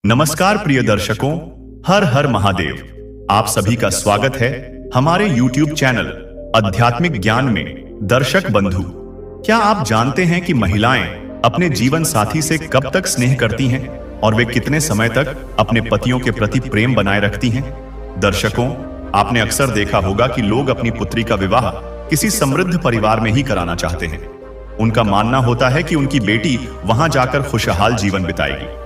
नमस्कार प्रिय दर्शकों, हर हर महादेव। आप सभी का स्वागत है हमारे YouTube चैनल आध्यात्मिक ज्ञान में। दर्शक बंधु, क्या आप जानते हैं कि महिलाएं अपने जीवन साथी से कब तक स्नेह करती हैं और वे कितने समय तक अपने पतियों के प्रति प्रेम बनाए रखती हैं? दर्शकों, आपने अक्सर देखा होगा कि लोग अपनी पुत्री का विवाह किसी समृद्ध परिवार में ही कराना चाहते हैं। उनका मानना होता है कि उनकी बेटी वहां जाकर खुशहाल जीवन बिताएगी।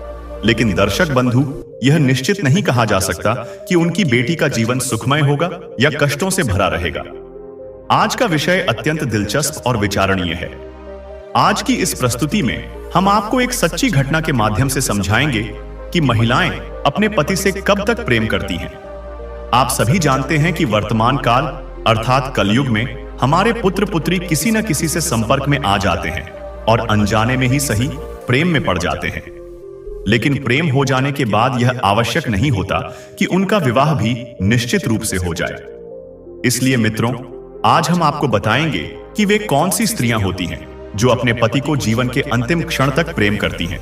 लेकिन दर्शक बंधु, यह निश्चित नहीं कहा जा सकता कि उनकी बेटी का जीवन सुखमय होगा या कष्टों से भरा रहेगा। आज का विषय अत्यंत दिलचस्प और विचारणीय है। आज की इस प्रस्तुति में हम आपको एक सच्ची घटना के माध्यम से समझाएंगे कि महिलाएं अपने पति से कब तक प्रेम करती हैं। आप सभी जानते हैं कि वर्तमान काल अर्थात कलयुग में हमारे पुत्र पुत्री किसी न किसी से संपर्क में आ जाते हैं और अनजाने में ही सही प्रेम में पड़ जाते हैं। लेकिन प्रेम हो जाने के बाद यह आवश्यक नहीं होता कि उनका विवाह भी निश्चित रूप से हो जाए। इसलिए मित्रों, आज हम आपको बताएंगे कि वे कौन सी स्त्रियां होती हैं जो अपने पति को जीवन के अंतिम क्षण तक प्रेम करती हैं,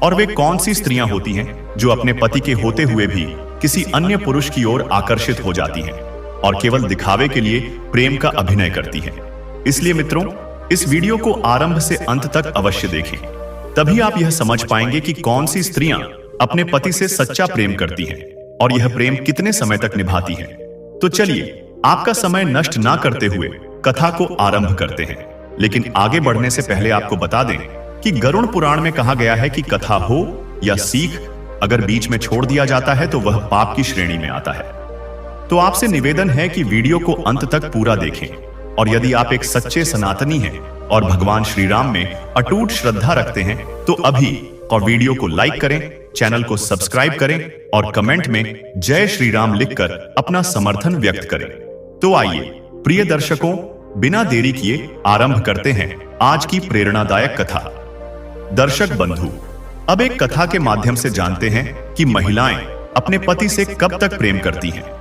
और वे कौन सी स्त्रियां होती हैं जो अपने पति के होते हुए भी किसी अन्य पुरुष की ओर आकर्षित हो जाती हैं और केवल दिखावे के लिए प्रेम का अभिनय करती हैं। इसलिए मित्रों, इस वीडियो को आरंभ से अंत तक अवश्य देखें, तभी आप यह समझ पाएंगे कि कौन सी स्त्रियां अपने पति से सच्चा प्रेम करती हैं और यह प्रेम कितने समय तक निभाती हैं। तो चलिए, आपका समय नष्ट ना करते हुए कथा को आरंभ करते हैं। लेकिन आगे बढ़ने से पहले आपको बता दें कि गरुड़ पुराण में कहा गया है कि कथा हो या सीख, अगर बीच में छोड़ दिया जाता है तो वह पाप की श्रेणी में आता है। तो आपसे निवेदन है कि वीडियो को अंत तक पूरा देखें, और यदि आप एक सच्चे सनातनी हैं और भगवान श्री राम में अटूट श्रद्धा रखते हैं तो अभी और वीडियो को लाइक करें, चैनल को सब्सक्राइब करें और कमेंट में जय श्री राम लिखकर अपना समर्थन व्यक्त करें। तो आइए प्रिय दर्शकों, बिना देरी किए आरंभ करते हैं आज की प्रेरणादायक कथा। दर्शक बंधु, अब एक कथा के माध्यम से जानते हैं कि महिलाएं अपने पति से कब तक प्रेम करती हैं।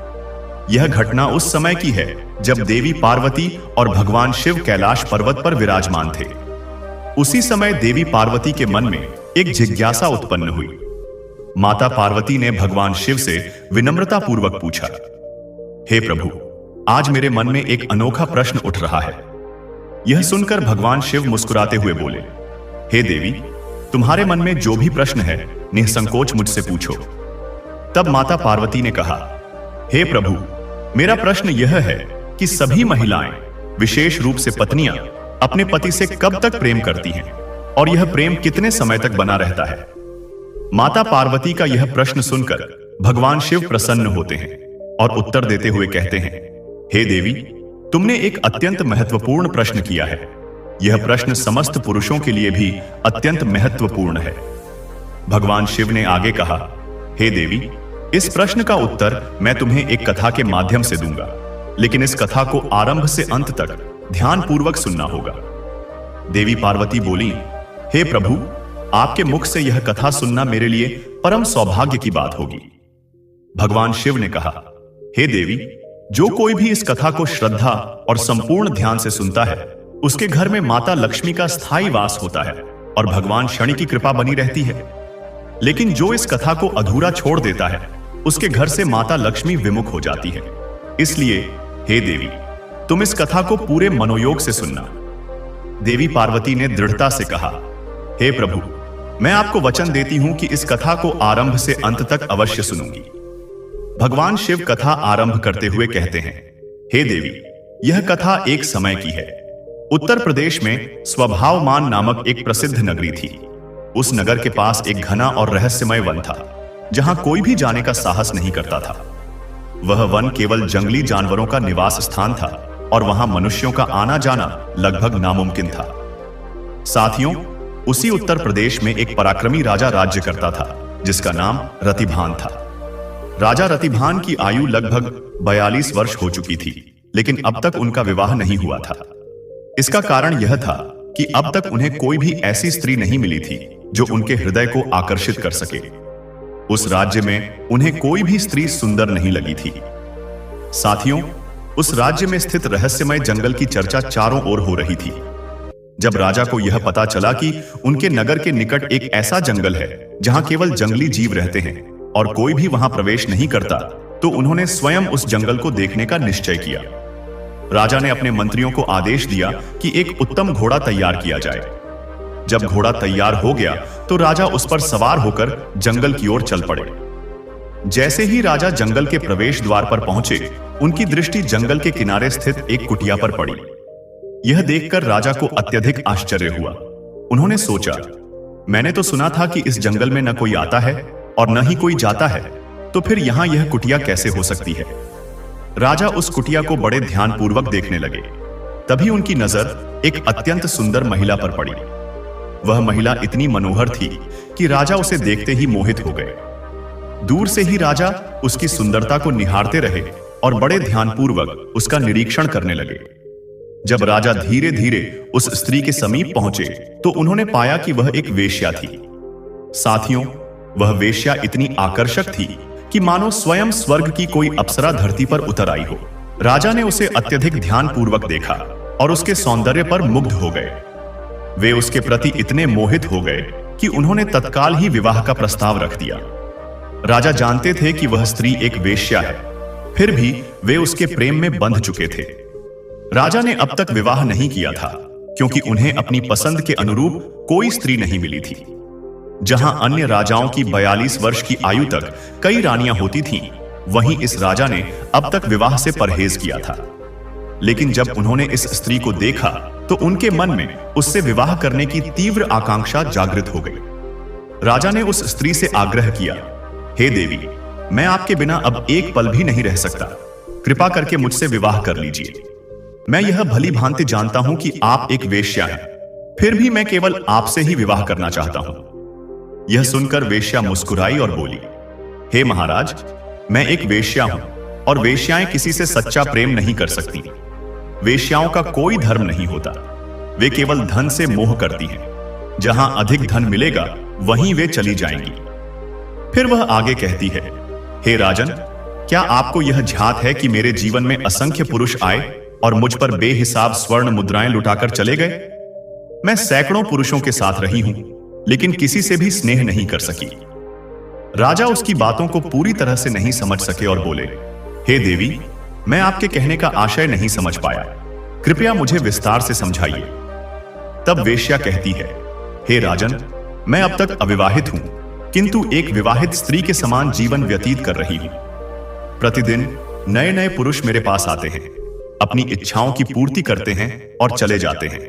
यह घटना उस समय की है जब देवी पार्वती और भगवान शिव कैलाश पर्वत पर विराजमान थे। उसी समय देवी पार्वती के मन में एक जिज्ञासा उत्पन्न हुई। माता पार्वती ने भगवान शिव से विनम्रता पूर्वक पूछा, हे प्रभु, आज मेरे मन में एक अनोखा प्रश्न उठ रहा है। यह सुनकर भगवान शिव मुस्कुराते हुए बोले, हे देवी, तुम्हारे मन में जो भी प्रश्न है निसंकोच मुझसे पूछो। तब माता पार्वती ने कहा, हे प्रभु, मेरा प्रश्न यह है कि सभी महिलाएं, विशेष रूप से पत्नियां, अपने पति से कब तक प्रेम करती हैं और यह प्रेम कितने समय तक बना रहता है। माता पार्वती का यह प्रश्न सुनकर भगवान शिव प्रसन्न होते हैं और उत्तर देते हुए कहते हैं, हे देवी, तुमने एक अत्यंत महत्वपूर्ण प्रश्न किया है। यह प्रश्न समस्त पुरुषों के लिए भी अत्यंत महत्वपूर्ण है। भगवान शिव ने आगे कहा, हे देवी, इस प्रश्न का उत्तर मैं तुम्हें एक कथा के माध्यम से दूंगा, लेकिन इस कथा को आरंभ से अंत तक ध्यान पूर्वक सुनना होगा। देवी पार्वती बोली, हे प्रभु, आपके मुख से यह कथा सुनना मेरे लिए परम सौभाग्य की बात होगी। भगवान शिव ने कहा, हे देवी, जो कोई भी इस कथा को श्रद्धा और संपूर्ण ध्यान से सुनता है, उसके घर में माता लक्ष्मी का स्थायी वास होता है और भगवान शनि की कृपा बनी रहती है। लेकिन जो इस कथा को अधूरा छोड़ देता है, उसके घर से माता लक्ष्मी विमुख हो जाती है। इसलिए हे देवी, तुम इस कथा को पूरे मनोयोग से सुनना। देवी पार्वती ने दृढ़ता से कहा, हे प्रभु, मैं आपको वचन देती हूं कि इस कथा को आरंभ से अंत तक अवश्य सुनूंगी। भगवान शिव कथा आरंभ करते हुए कहते हैं, हे देवी, यह कथा एक समय की है। उत्तर प्रदेश में स्वभावमान नामक एक प्रसिद्ध नगरी थी। उस नगर के पास एक घना और रहस्यमय वन था, जहां कोई भी जाने का साहस नहीं करता था। वह वन केवल जंगली जानवरों का निवास स्थान था और वहां मनुष्यों का आना जाना लगभग नामुमकिन था। साथियों, उसी उत्तर प्रदेश में एक पराक्रमी राजा राज्य करता था, जिसका नाम रतिभान था। राजा रतिभान की आयु लगभग 42 वर्ष हो चुकी थी, लेकिन अब तक उनका विवाह नहीं हुआ था। इसका कारण यह था कि अब तक उन्हें कोई भी ऐसी स्त्री नहीं मिली थी जो उनके हृदय को आकर्षित कर सके। उस राज्य में उन्हें कोई भी स्त्री सुंदर नहीं लगी थी। साथियों, उस राज्य में स्थित रहस्यमय जंगल की चर्चा चारों ओर हो रही थी। जब राजा को यह पता चला कि उनके नगर के निकट एक ऐसा जंगल है जहां केवल जंगली जीव रहते हैं और कोई भी वहां प्रवेश नहीं करता, तो उन्होंने स्वयं उस जंगल को देखने का निश्चय किया। राजा ने अपने मंत्रियों को आदेश दिया कि एक उत्तम घोड़ा तैयार किया जाए। जब घोड़ा तैयार हो गया तो राजा उस पर सवार होकर जंगल की ओर चल पड़े। जैसे ही राजा जंगल के प्रवेश द्वार पर पहुंचे, उनकी दृष्टि जंगल के किनारे स्थित एक कुटिया पर पड़ी। यह देखकर राजा को अत्यधिक आश्चर्य हुआ। उन्होंने सोचा, मैंने तो सुना था कि इस जंगल में न कोई आता है और न ही कोई जाता है, तो फिर यहां यह कुटिया कैसे हो सकती है। राजा उस कुटिया को बड़े ध्यानपूर्वक देखने लगे। तभी उनकी नजर एक अत्यंत सुंदर महिला पर पड़ी। वह महिला इतनी मनोहर थी कि राजा उसे देखते ही मोहित हो गए। दूर से ही राजा उसकी सुंदरता को निहारते रहे और बड़े ध्यानपूर्वक उसका निरीक्षण करने लगे। जब राजा धीरे धीरे उस स्त्री के समीप पहुंचे तो उन्होंने पाया कि वह एक वेश्या थी। साथियों, वह वेश्या इतनी आकर्षक थी कि मानो स्वयं स्वर्ग की कोई अप्सरा धरती पर उतर आई हो। राजा ने उसे अत्यधिक ध्यानपूर्वक देखा और उसके सौंदर्य पर मुग्ध हो गए। वे उसके प्रति इतने मोहित हो गए कि उन्होंने तत्काल ही विवाह का प्रस्ताव रख दिया। राजा जानते थे कि वह स्त्री एक वेश्या है, फिर भी वे उसके प्रेम में बंध चुके थे। राजा ने अब तक विवाह नहीं किया था क्योंकि उन्हें अपनी पसंद के अनुरूप कोई स्त्री नहीं मिली थी। जहां अन्य राजाओं की 42 वर्ष की आयु तक कई रानियां होती थीं, वहीं इस राजा ने अब तक विवाह से परहेज किया था। लेकिन जब उन्होंने इस स्त्री को देखा तो उनके मन में उससे विवाह करने की तीव्र आकांक्षा जागृत हो गई। राजा ने उस स्त्री से आग्रह किया, हे देवी, मैं आपके बिना अब एक पल भी नहीं रह सकता। कृपा करके मुझसे विवाह कर लीजिए। मैं यह भली भांति जानता हूं कि आप एक वेश्या हैं, फिर भी मैं केवल आपसे ही विवाह करना चाहता हूं। यह सुनकर वेश्या मुस्कुराई और बोली, हे महाराज, मैं एक वेश्या हूं और वेश्याएं किसी से सच्चा प्रेम नहीं कर सकती। वेश्याओं का कोई धर्म नहीं होता, वे केवल धन से मोह करती हैं। जहां अधिक धन मिलेगा वहीं वे चली जाएंगी। फिर वह आगे कहती है, हे राजन, क्या आपको यह झात है कि मेरे जीवन में असंख्य पुरुष आए और मुझ पर बेहिसाब स्वर्ण मुद्राएं लुटाकर चले गए? मैं सैकड़ों पुरुषों के साथ रही हूं, लेकिन किसी से भी स्नेह नहीं कर सकी। राजा उसकी बातों को पूरी तरह से नहीं समझ सके और बोले, हे देवी, मैं आपके कहने का आशय नहीं समझ पाया, कृपया मुझे विस्तार से समझाइए। तब वेश्या कहती है, हे राजन, मैं अब तक अविवाहित हूं, किंतु एक विवाहित स्त्री के समान जीवन व्यतीत कर रही हूं। प्रतिदिन नए नए पुरुष मेरे पास आते हैं, अपनी इच्छाओं की पूर्ति करते हैं और चले जाते हैं।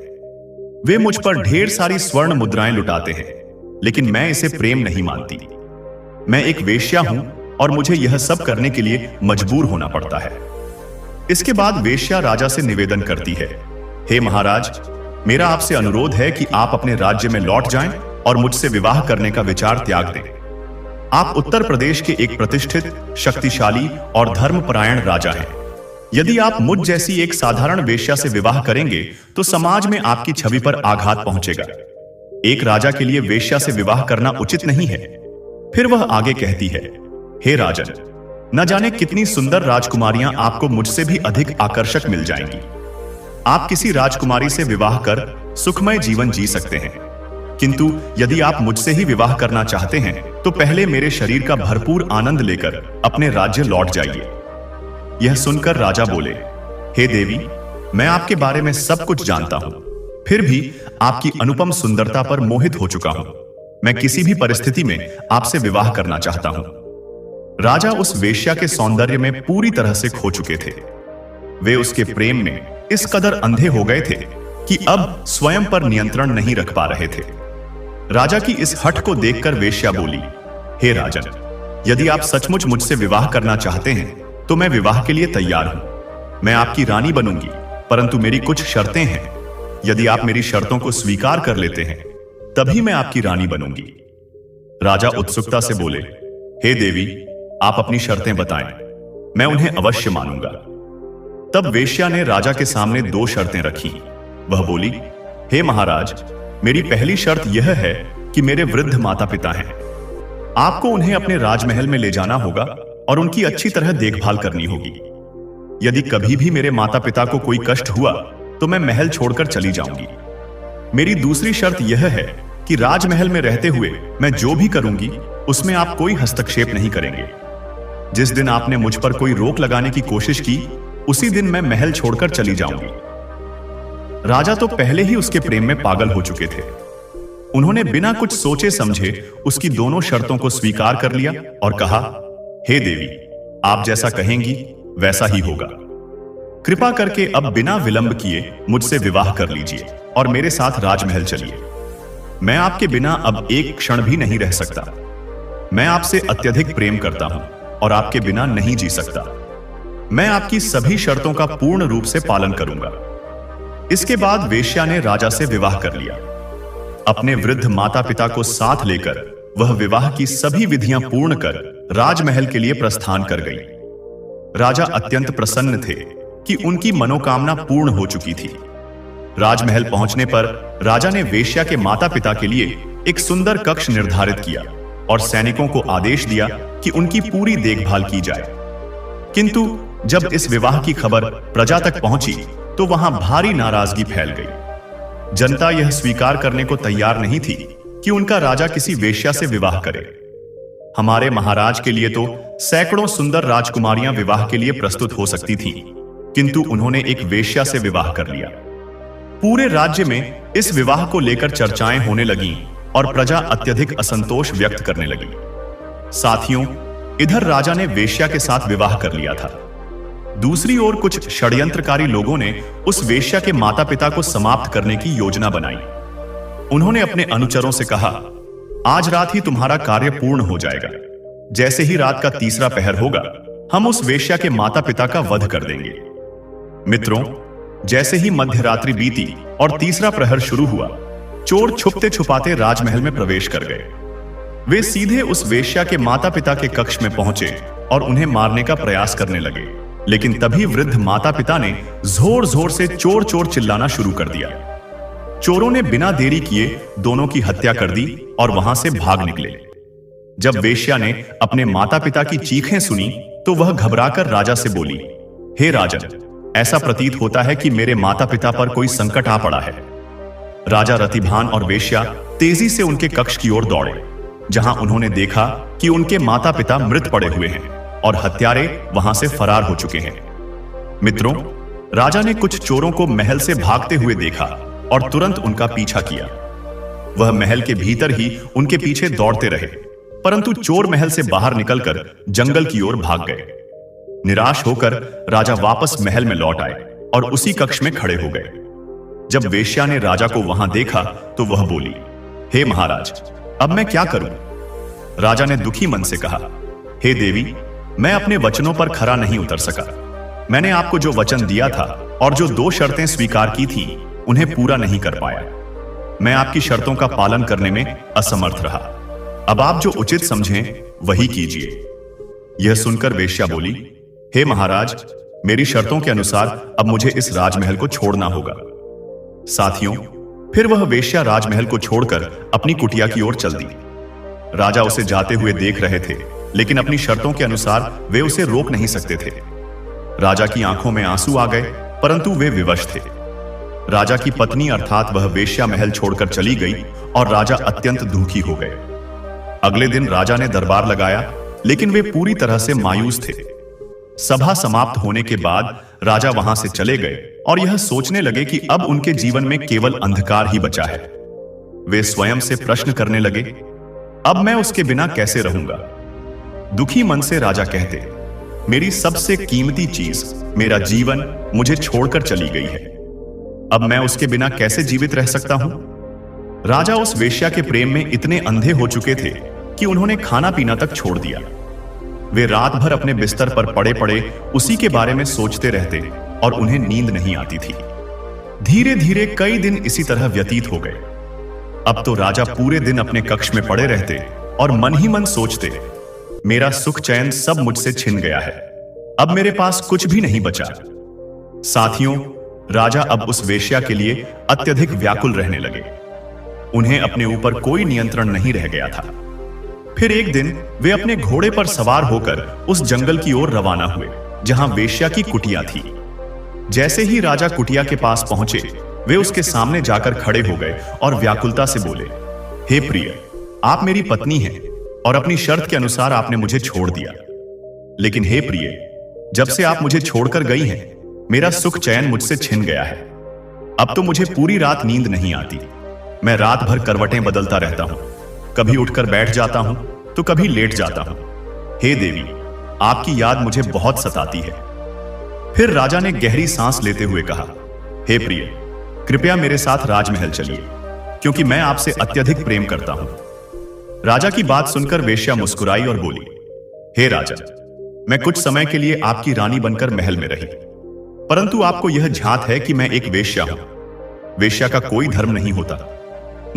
वे मुझ पर ढेर सारी स्वर्ण मुद्राएं लुटाते हैं, लेकिन मैं इसे प्रेम नहीं मानती। मैं एक वेश्या हूं और मुझे यह सब करने के लिए मजबूर होना पड़ता है। इसके बाद वेश्या राजा से निवेदन करती है, हे महाराज, मेरा आपसे अनुरोध है कि आप अपने राज्य में लौट जाएं और मुझसे विवाह करने का विचार त्याग दें। आप उत्तर प्रदेश के एक प्रतिष्ठित, शक्तिशाली और धर्मपरायण राजा हैं। यदि आप मुझ जैसी एक साधारण वेश्या से विवाह करेंगे तो समाज में आपकी छवि पर आघात पहुंचेगा। एक राजा के लिए वेश्या से विवाह करना उचित नहीं है। फिर वह आगे कहती है, हे राजन, न जाने कितनी सुंदर राजकुमारियां आपको मुझसे भी अधिक आकर्षक मिल जाएंगी। आप किसी राजकुमारी से विवाह कर सुखमय जीवन जी सकते हैं, किंतु यदि आप मुझसे ही विवाह करना चाहते हैं तो पहले मेरे शरीर का भरपूर आनंद लेकर अपने राज्य लौट जाइए। यह सुनकर राजा बोले, हे देवी, मैं आपके बारे में सब कुछ जानता हूं, फिर भी आपकी अनुपम सुंदरता पर मोहित हो चुका हूं। मैं किसी भी परिस्थिति में आपसे विवाह करना चाहता हूं। राजा उस वेश्या के सौंदर्य में पूरी तरह से खो चुके थे। वे उसके प्रेम में इस कदर अंधे हो गए थे कि अब स्वयं पर नियंत्रण नहीं रख पा रहे थे। राजा की इस हठ को देखकर वेश्या बोली, हे राजन, यदि आप सचमुच मुझसे विवाह करना चाहते हैं तो मैं विवाह के लिए तैयार हूं। मैं आपकी रानी बनूंगी, परंतु मेरी कुछ शर्तें हैं। यदि आप मेरी शर्तों को स्वीकार कर लेते हैं तभी मैं आपकी रानी बनूंगी। राजा उत्सुकता से बोले, हे देवी, आप अपनी शर्तें बताएं, मैं उन्हें अवश्य मानूंगा। तब वेश्या ने राजा के सामने 2 शर्तें रखी। वह बोली, हे महाराज, मेरी पहली शर्त यह है कि मेरे वृद्ध माता पिता हैं। आपको उन्हें अपने राजमहल में ले जाना होगा और उनकी अच्छी तरह देखभाल करनी होगी। यदि कभी भी मेरे माता पिता को कोई कष्ट हुआ तो मैं महल छोड़कर चली जाऊंगी। मेरी दूसरी शर्त यह है कि राजमहल में रहते हुए मैं जो भी करूंगी उसमें आप कोई हस्तक्षेप नहीं करेंगे। जिस दिन आपने मुझ पर कोई रोक लगाने की कोशिश की उसी दिन मैं महल छोड़कर चली जाऊंगी। राजा तो पहले ही उसके प्रेम में पागल हो चुके थे। उन्होंने बिना कुछ सोचे समझे उसकी दोनों शर्तों को स्वीकार कर लिया और कहा, हे देवी, आप जैसा कहेंगी वैसा ही होगा। कृपा करके अब बिना विलंब किए मुझसे विवाह कर लीजिए और मेरे साथ राजमहल चलिए। मैं आपके बिना अब एक क्षण भी नहीं रह सकता। मैं आपसे अत्यधिक प्रेम करता हूं और आपके बिना नहीं जी सकता। मैं आपकी सभी शर्तों का पूर्ण रूप से पालन करूंगा। इसके बाद वेश्या ने राजा से विवाह कर लिया। अपने वृद्ध माता पिता को साथ लेकर वह विवाह की सभी विधियां पूर्ण कर राजमहल के लिए प्रस्थान कर गई। राजा अत्यंत प्रसन्न थे कि उनकी मनोकामना पूर्ण हो चुकी थी। राजमहल पहुंचने पर राजा ने वेश्या के माता पिता के लिए एक सुंदर कक्ष निर्धारित किया और सैनिकों को आदेश दिया कि उनकी पूरी देखभाल की जाए। किंतु जब इस विवाह की खबर प्रजा तक पहुंची तो वहां भारी नाराजगी फैल गई। जनता यह स्वीकार करने को तैयार नहीं थी कि उनका राजा किसी वेश्या से विवाह करे। हमारे महाराज के लिए तो सैकड़ों सुंदर राजकुमारियां विवाह के लिए प्रस्तुत हो सकती थीं, किंतु उन्होंने एक वेश्या से विवाह कर लिया। पूरे राज्य में इस विवाह को लेकर चर्चाएं होने लगीं और प्रजा अत्यधिक असंतोष व्यक्त करने लगी। साथियों, इधर राजा ने वेश्या के साथ विवाह कर लिया था। दूसरी ओर कुछ षड्यंत्रकारी लोगों ने उस वेश्या के माता पिता को समाप्त करने की योजना बनाई। उन्होंने अपने अनुचरों से कहा, आज रात ही तुम्हारा कार्य पूर्ण हो जाएगा। जैसे ही रात का तीसरा पहर होगा हम उस वेश्या के माता पिता का वध कर देंगे। मित्रों, जैसे ही मध्यरात्रि बीती और तीसरा प्रहर शुरू हुआ, चोर छुपते छुपाते राजमहल में प्रवेश कर गए। वे सीधे उस वेश्या के माता पिता के कक्ष में पहुंचे और उन्हें मारने का प्रयास करने लगे। लेकिन तभी वृद्ध माता पिता ने जोर जोर से चोर चोर चिल्लाना शुरू कर दिया। चोरों ने बिना देरी किए दोनों की हत्या कर दी और वहां से भाग निकले। जब वेश्या ने अपने माता पिता की चीखें सुनी तो वह घबराकर राजा से बोली, हे राजन, ऐसा प्रतीत होता है कि मेरे माता पिता पर कोई संकट आ पड़ा है। राजा रतिभान और वेश्या तेजी से उनके कक्ष की ओर दौड़े, जहां उन्होंने देखा कि उनके माता पिता मृत पड़े हुए हैं और हत्यारे वहां से फरार हो चुके हैं। मित्रों, राजा ने कुछ चोरों को महल से भागते हुए देखा और तुरंत उनका पीछा किया। वह महल के भीतर ही उनके पीछे दौड़ते रहे, परंतु चोर महल से बाहर निकलकर जंगल की ओर भाग गए। निराश होकर राजा वापस महल में लौट आए और उसी कक्ष में खड़े हो गए। जब वेश्या ने राजा को वहां देखा तो वह बोली, हे महाराज, अब मैं क्या करूं? राजा ने दुखी मन से कहा, हे देवी, मैं अपने वचनों पर खरा नहीं उतर सका। मैंने आपको जो वचन दिया था और जो 2 शर्तें स्वीकार की थी उन्हें पूरा नहीं कर पाया। मैं आपकी शर्तों का पालन करने में असमर्थ रहा। अब आप जो उचित समझें वही कीजिए। यह सुनकर वेश्या बोली, हे महाराज, मेरी शर्तों के अनुसार अब मुझे इस राजमहल को छोड़ना होगा। साथियों, फिर वह वेश्या राजमहल को छोड़कर अपनी कुटिया की ओर चल दी। राजा उसे जाते हुए देख रहे थे, लेकिन अपनी शर्तों के अनुसार वे उसे रोक नहीं सकते थे। राजा की आंखों में आंसू आ गए, परंतु वे विवश थे। राजा की पत्नी अर्थात वह वेश्या महल छोड़कर चली गई और राजा अत्यंत दुखी हो गए। अगले दिन राजा ने दरबार लगाया, लेकिन वे पूरी तरह से मायूस थे। सभा समाप्त होने के बाद राजा वहां से चले गए और यह सोचने लगे कि अब उनके जीवन में केवल अंधकार ही बचा है। वे स्वयं से प्रश्न करने लगे, अब मैं उसके बिना कैसे रहूंगा? दुखी मन से राजा कहते, मेरी सबसे कीमती चीज, मेरा जीवन मुझे छोड़कर चली गई है। अब मैं उसके बिना कैसे जीवित रह सकता हूं? राजा उस वेश्या के प्रेम में इतने अंधे हो चुके थे कि उन्होंने खाना पीना तक छोड़ दिया। वे रात भर अपने बिस्तर पर पड़े पड़े उसी के बारे में सोचते रहते और उन्हें नींद नहीं आती थी। धीरे धीरे कई दिन इसी तरह व्यतीत हो गए। अब तो राजा पूरे दिन अपने कक्ष में पड़े रहते और मन ही मन सोचते, मेरा सुख चैन सब मुझसे छिन गया है, अब मेरे पास कुछ भी नहीं बचा। साथियों, राजा अब उस वेश्या के लिए अत्यधिक व्याकुल रहने लगे। उन्हें अपने ऊपर कोई नियंत्रण नहीं रह गया था। फिर एक दिन वे अपने घोड़े पर सवार होकर उस जंगल की ओर रवाना हुए जहां वेश्या की कुटिया थी। जैसे ही राजा कुटिया के पास पहुंचे वे उसके सामने जाकर खड़े हो गए और व्याकुलता से बोले, हे प्रिय, आप मेरी पत्नी हैं और अपनी शर्त के अनुसार आपने मुझे छोड़ दिया। लेकिन हे प्रिय, जब से आप मुझे छोड़कर गई हैं, मेरा सुख चैन मुझसे छिन गया है। अब तो मुझे पूरी रात नींद नहीं आती। मैं रात भर करवटें बदलता रहता हूं, कभी उठकर बैठ जाता हूं तो कभी लेट जाता हूं। हे देवी, आपकी याद मुझे बहुत सताती है। फिर राजा ने गहरी सांस लेते हुए कहा, हे प्रिय, कृपया मेरे साथ राजमहल चलिए, क्योंकि मैं आपसे अत्यधिक प्रेम करता हूं। राजा की बात सुनकर वेश्या मुस्कुराई और बोली, हे राजा, मैं कुछ समय के लिए आपकी रानी बनकर महल में रही, परंतु आपको यह झांत है कि मैं एक वेश्या हूं। वेश्या का कोई धर्म नहीं होता।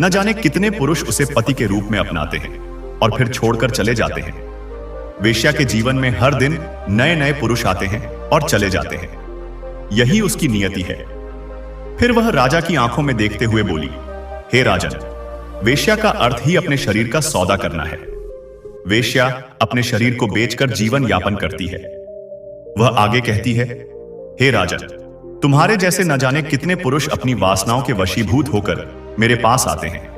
न जाने कितने पुरुष उसे पति के रूप में अपनाते हैं और फिर छोड़कर चले जाते हैं। वेश्या के जीवन में हर दिन नए नए पुरुष आते हैं और चले जाते हैं। यही उसकी नियति है। फिर वह राजा की आंखों में देखते हुए बोली, हे राजन, वेश्या का अर्थ ही अपने शरीर का सौदा करना है। वेश्या अपने शरीर को बेचकर जीवन यापन करती है। वह आगे कहती है, हे राजन, तुम्हारे जैसे न जाने कितने पुरुष अपनी वासनाओं के वशीभूत होकर मेरे पास आते हैं।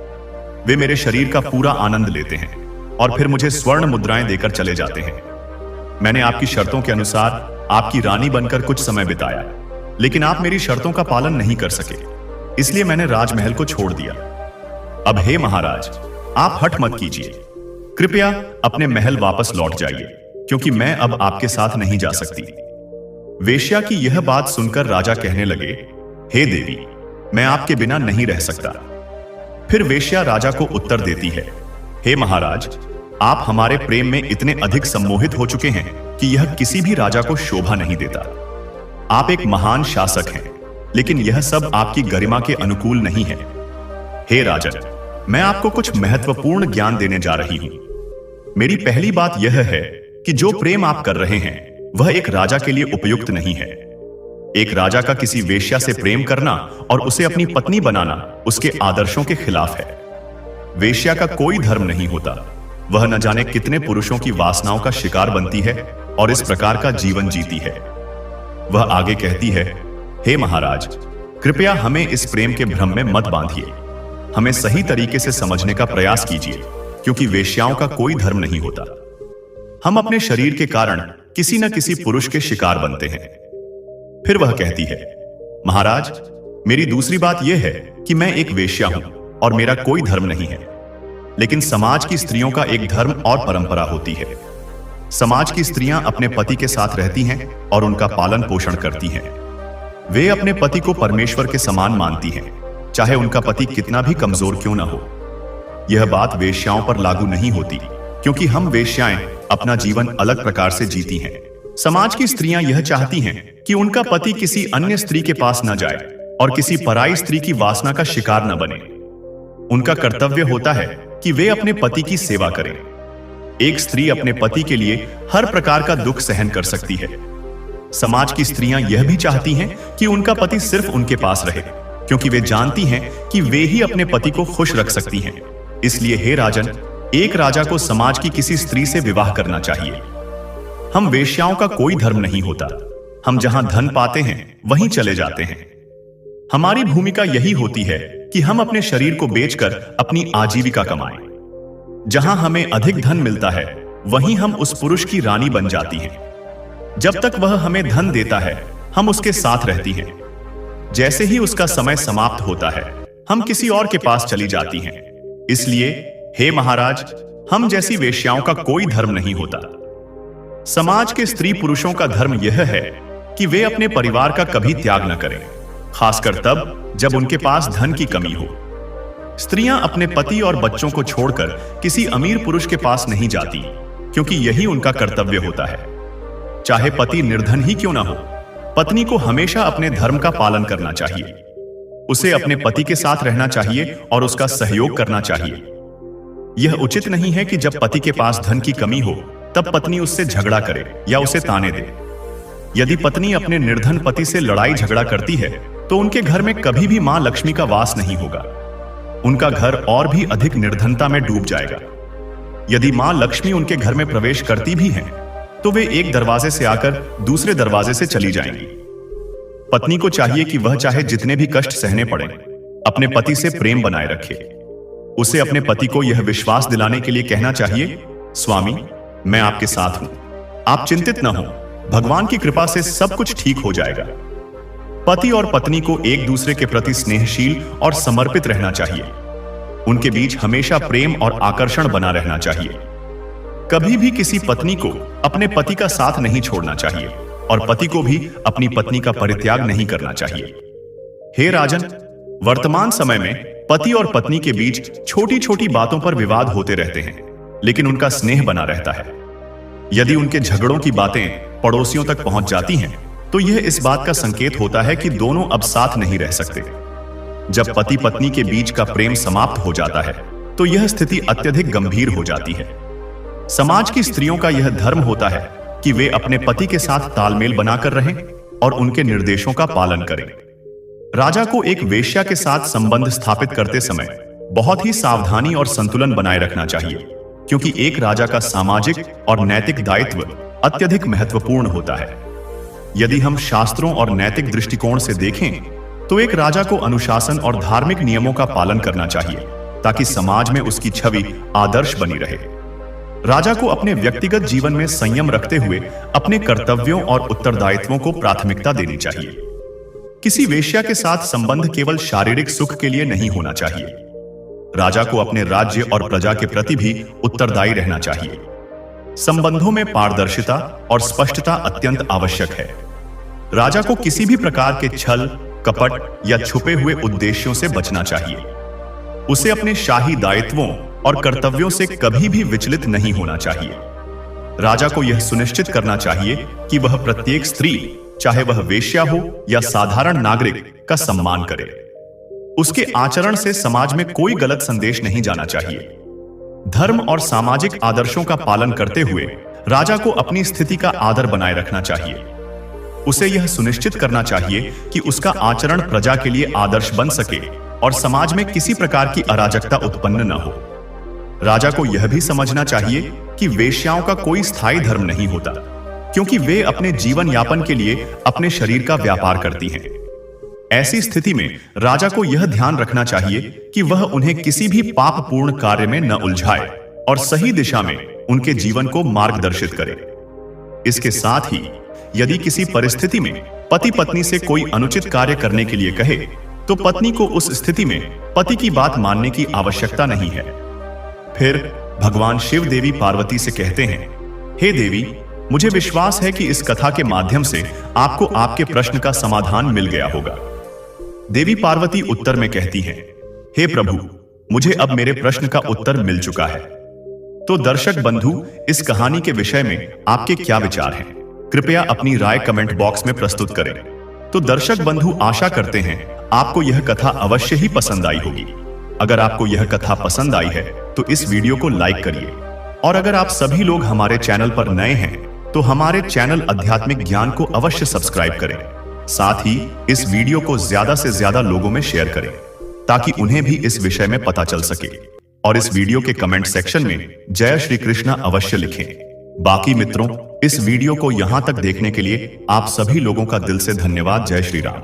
वे मेरे शरीर का पूरा आनंद लेते हैं और फिर मुझे स्वर्ण मुद्राएं देकर चले जाते हैं। मैंने आपकी शर्तों के अनुसार आपकी रानी बनकर कुछ समय बिताया, लेकिन आप मेरी शर्तों का पालन नहीं कर सके, इसलिए मैंने राजमहल को छोड़ दिया। अब हे महाराज, आप हठ मत कीजिए, कृपया अपने महल वापस लौट जाइए, क्योंकि मैं अब आपके साथ नहीं जा सकती। वेश्या की यह बात सुनकर राजा कहने लगे, हे देवी, मैं आपके बिना नहीं रह सकता। फिर वेश्या राजा को उत्तर देती है, हे महाराज, आप हमारे प्रेम में इतने अधिक सम्मोहित हो चुके हैं कि यह किसी भी राजा को शोभा नहीं देता। आप एक महान शासक हैं, लेकिन यह सब आपकी गरिमा के अनुकूल नहीं है। हे राजन, मैं आपको कुछ महत्वपूर्ण ज्ञान देने जा रही हूं। मेरी पहली बात यह है कि जो प्रेम आप कर रहे हैं वह एक राजा के लिए उपयुक्त नहीं है। एक राजा का किसी वेश्या से प्रेम करना और उसे अपनी पत्नी बनाना उसके आदर्शों के खिलाफ है। वेश्या का कोई धर्म नहीं होता। वह न जाने कितने पुरुषों की वासनाओं का शिकार बनती है और इस प्रकार का जीवन जीती है। वह आगे कहती है, हे महाराज, कृपया हमें इस प्रेम के भ्रम में मत बांधिए। हमें सही तरीके से समझने का प्रयास कीजिए, क्योंकि वेश्याओं का कोई धर्म नहीं होता। हम अपने शरीर के कारण किसी न किसी पुरुष के शिकार बनते हैं। फिर वह कहती है, महाराज, मेरी दूसरी बात यह है कि मैं एक वेश्या हूं और मेरा कोई धर्म नहीं है, लेकिन समाज की स्त्रियों का एक धर्म और परंपरा होती है। समाज की स्त्रियां अपने पति के साथ रहती हैं और उनका पालन पोषण करती हैं। वे अपने पति को परमेश्वर के समान मानती हैं, चाहे उनका पति कितना भी कमजोर क्यों ना हो। यह बात वेश्याओं पर लागू नहीं होती, क्योंकि हम वेश्याएं अपना जीवन अलग प्रकार से जीती हैं। समाज की स्त्रियां यह चाहती हैं कि उनका पति किसी अन्य स्त्री के पास न जाए और किसी पराई स्त्री की वासना का शिकार न बने। उनका कर्तव्य होता है कि वे अपने पति की सेवा करें। एक स्त्री अपने पति के लिए हर प्रकार का दुख सहन कर सकती है। समाज की स्त्रियां यह भी चाहती हैं कि उनका पति सिर्फ उनके पास रहे, क्योंकि वे जानती हैं कि वे ही अपने पति को खुश रख सकती हैं। इसलिए हे राजन, एक राजा को समाज की किसी स्त्री से विवाह करना चाहिए। हम वेश्याओं का कोई धर्म नहीं होता। हम जहां धन पाते हैं वहीं चले जाते हैं। हमारी भूमिका यही होती है कि हम अपने शरीर को बेचकर अपनी आजीविका कमाएं। जहां हमें अधिक धन मिलता है वहीं हम उस पुरुष की रानी बन जाती हैं। जब तक वह हमें धन देता है हम उसके साथ रहती हैं। जैसे ही उसका समय समाप्त होता है हम किसी और के पास चली जाती हैं। इसलिए हे महाराज, हम जैसी वेश्याओं का कोई धर्म नहीं होता। समाज के स्त्री पुरुषों का धर्म यह है कि वे अपने परिवार का कभी त्याग न करें, खासकर तब जब उनके पास धन की कमी हो। स्त्रियां अपने पति और बच्चों को छोड़कर किसी अमीर पुरुष के पास नहीं जाती, क्योंकि यही उनका कर्तव्य होता है। चाहे पति निर्धन ही क्यों ना हो, पत्नी को हमेशा अपने धर्म का पालन करना चाहिए। उसे अपने पति के साथ रहना चाहिए और उसका सहयोग करना चाहिए। यह उचित नहीं है कि जब पति के पास धन की कमी हो तब पत्नी उससे झगड़ा करे या उसे ताने दे। यदि पत्नी अपने निर्धन पति से लड़ाई झगड़ा करती है तो उनके घर में कभी भी मां लक्ष्मी का वास नहीं होगा। उनका घर और भी अधिक निर्धनता में डूब जाएगा। यदि मां लक्ष्मी उनके घर में प्रवेश करती भी हैं, तो वे एक दरवाजे से आकर दूसरे दरवाजे से चली जाएंगी। पत्नी को चाहिए कि वह चाहे जितने भी कष्ट सहने पड़े, अपने पति से प्रेम बनाए रखे। उसे अपने पति को यह विश्वास दिलाने के लिए कहना चाहिए, स्वामी, मैं आपके साथ हूं, आप चिंतित न हो, भगवान की कृपा से सब कुछ ठीक हो जाएगा। पति और पत्नी को एक दूसरे के प्रति स्नेहशील और समर्पित रहना चाहिए। उनके बीच हमेशा प्रेम और आकर्षण बना रहना चाहिए। कभी भी किसी पत्नी को अपने पति का साथ नहीं छोड़ना चाहिए और पति को भी अपनी पत्नी का परित्याग नहीं करना चाहिए। हे राजन, वर्तमान समय में पति और पत्नी के बीच छोटी छोटी बातों पर विवाद होते रहते हैं, लेकिन उनका स्नेह बना रहता है। यदि उनके झगड़ों की बातें पड़ोसियों तक पहुंच जाती हैं, तो यह इस बात का संकेत होता है कि दोनों अब साथ नहीं रह सकते। जब पति पत्नी के बीच का प्रेम समाप्त हो जाता है, तो यह स्थिति अत्यधिक गंभीर हो जाती है। समाज की स्त्रियों का यह धर्म होता है कि वे अपने पति के साथ तालमेल बनाकर रहें और उनके निर्देशों का पालन करें। राजा को एक वेश्या के साथ संबंध स्थापित करते समय बहुत ही सावधानी और संतुलन बनाए रखना चाहिए, क्योंकि एक राजा का सामाजिक और नैतिक दायित्व अत्यधिक महत्वपूर्ण होता है। यदि हम शास्त्रों और नैतिक दृष्टिकोण से देखें, तो एक राजा को अनुशासन और धार्मिक नियमों का पालन करना चाहिए, ताकि समाज में उसकी छवि आदर्श बनी रहे। राजा को अपने व्यक्तिगत जीवन में संयम रखते हुए अपने कर्तव्यों और उत्तरदायित्वों को प्राथमिकता देनी चाहिए। किसी वेश्या के साथ संबंध केवल शारीरिक सुख के लिए नहीं होना चाहिए। राजा को अपने राज्य और प्रजा के प्रति भी उत्तरदायी रहना चाहिए। संबंधों में पारदर्शिता और स्पष्टता अत्यंत आवश्यक है। राजा को किसी भी प्रकार के छल, कपट या छुपे हुए उद्देश्यों से बचना चाहिए। उसे अपने शाही दायित्वों और कर्तव्यों से कभी भी विचलित नहीं होना चाहिए। राजा को यह सुनिश्चित करना चाहिए कि वह प्रत्येक स्त्री, चाहे वह वेश्या हो या साधारण नागरिक, का सम्मान करे। उसके आचरण से समाज में कोई गलत संदेश नहीं जाना चाहिए। धर्म और सामाजिक आदर्शों का पालन करते हुए राजा को अपनी स्थिति का आदर बनाए रखना चाहिए। उसे यह सुनिश्चित करना चाहिए कि उसका आचरण प्रजा के लिए आदर्श बन सके और समाज में किसी प्रकार की अराजकता उत्पन्न न हो। राजा को यह भी समझना चाहिए कि वेश्याओं का कोई स्थायी धर्म नहीं होता, क्योंकि वे अपने जीवन यापन के लिए अपने शरीर का व्यापार करती हैं। ऐसी स्थिति में राजा को यह ध्यान रखना चाहिए कि वह उन्हें किसी भी पापपूर्ण कार्य में न उलझाए और सही दिशा में उनके जीवन को मार्गदर्शित करे। इसके साथ ही यदि किसी परिस्थिति में पति पत्नी से कोई अनुचित कार्य करने के लिए कहे, तो पत्नी को उस स्थिति में पति की बात मानने की आवश्यकता नहीं है। फिर भगवान शिव देवी पार्वती से कहते हैं, हे देवी, मुझे विश्वास है कि इस कथा के माध्यम से आपको आपके प्रश्न का समाधान मिल गया होगा। देवी पार्वती उत्तर में कहती हैं, हे प्रभु, मुझे अब मेरे प्रश्न का उत्तर मिल चुका है। तो दर्शक बंधु, इस कहानी के विषय में आपके क्या विचार हैं? कृपया अपनी राय कमेंट बॉक्स में प्रस्तुत करें। तो दर्शक बंधु, आशा करते हैं आपको यह कथा अवश्य ही पसंद आई होगी। अगर आपको यह कथा पसंद आई है तो इस वीडियो को लाइक करिए, और अगर आप सभी लोग हमारे चैनल पर नए हैं तो हमारे चैनल आध्यात्मिक ज्ञान को अवश्य सब्सक्राइब करें। साथ ही इस वीडियो को ज्यादा से ज्यादा लोगों में शेयर करें, ताकि उन्हें भी इस विषय में पता चल सके। और इस वीडियो के कमेंट सेक्शन में जय श्री कृष्णा अवश्य लिखें। बाकी मित्रों, इस वीडियो को यहां तक देखने के लिए आप सभी लोगों का दिल से धन्यवाद। जय श्री राम।